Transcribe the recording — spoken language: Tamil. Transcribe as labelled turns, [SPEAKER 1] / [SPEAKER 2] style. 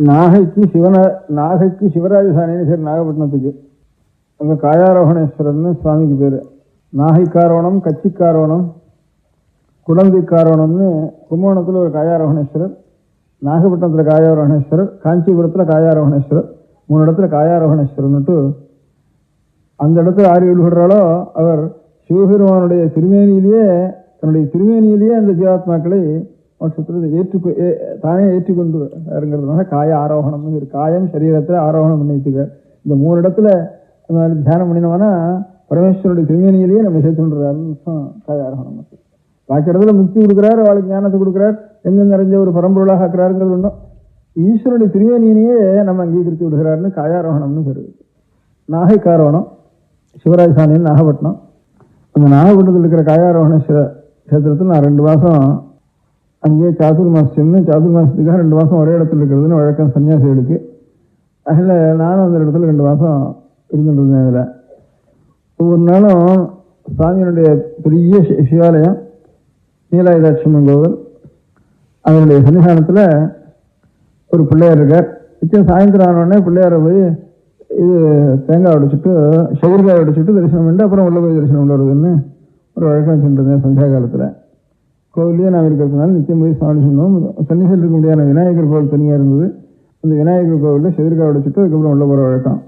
[SPEAKER 1] நாகைக்கு சிவராஜசானின்னு பேர் நாகப்பட்டினத்துக்கு. அங்கே காயாரோகணேஸ்வரர்னு சுவாமிக்கு பேர். நாகைக்காரோணம், கச்சிக்காரோணம், குடந்தைக்காரோணம்னு கும்பகோணத்தில் ஒரு காயாரோகணேஸ்வரர், நாகப்பட்டினத்தில் காயாரோகணேஸ்வரர், காஞ்சிபுரத்தில் காயாரோகணேஸ்வரர், 3 இடத்துல காயாரோகணேஸ்வரர்னுட்டு. அந்த இடத்துல ஆறு விடுகிறாளோ அவர் சிவபெருமானுடைய தன்னுடைய திருமேனியிலேயே அந்த ஜீவாத்மாக்களை மோட்சத்தில் தானே ஏற்றுக்கொண்டு இருங்கிறதுனால காய ஆரோகணம்னு ஒரு காயம் சரீரத்தில் ஆரோகணம் பண்ணிட்டுருக்கார். இந்த 3 இடத்துல தியானம் பண்ணினோம்னா பரமேஸ்வரனுடைய திருமேனியிலேயே நம்ம சேர்த்துன்றாருன்னு காய ஆரோகணம். பாக்கி இடத்துல முக்தி கொடுக்குறாரு, அவளுக்கு ஞானத்தை கொடுக்குறார், எங்கும் நிறைஞ்ச ஒரு பரம்பொருளாக ஆக்குறாருங்கிறது ஒன்றும். ஈஸ்வரனுடைய திருமேனியிலேயே நம்ம அங்கீகரித்து விடுகிறாருன்னு காயாரோகணம்னு பேர். நாகைக்காரோணம் சிவராஜசானின்னு நாகப்பட்டினம். அந்த நாகப்பட்டினத்தில் இருக்கிற காயாரோகணேஸ்வர கஷேத்திரத்தில் நான் 2 மாதம் அங்கேயே சாதுர்மாசத்துக்காக 2 மாதம் ஒரே இடத்துல இருக்கிறதுன்னு வழக்கம் சன்னியாசிகளுக்கு. அதில் நானும் அந்த இடத்துல 2 மாதம் இருந்துட்டு இருந்தேன். அதில் ஒவ்வொரு நாளும் சுவாமியினுடைய பெரிய சிவாலயம் நீலாயுதாட்சம்மன் கோவில், அதனுடைய சன்னிதானத்தில் ஒரு பிள்ளையார் இருக்கார். நிச்சயம் சாயந்தரம் ஆனோடனே பிள்ளையாரை போய் இது தேங்காய் உடைச்சிட்டு செவிர்காய் உடைச்சிட்டு தரிசனம் பண்ணிட்டு அப்புறம் உள்ள போய் தரிசனம் பண்ணுறதுன்னு ஒரு வழக்கம் வச்சுருந்தேன். சந்தியா காலத்தில் கோவிலே நான் இருக்கிறதுனால நிச்சயம் போய் சுவாமி சொன்னோம். சன்னிசில் இருக்க முடியாத விநாயகர் கோவில் தனியாக இருந்தது. அந்த விநாயகர் கோவிலில் செவிர்காய் உடைச்சிட்டு அதுக்கப்புறம் உள்ள போகிற வழக்கம்.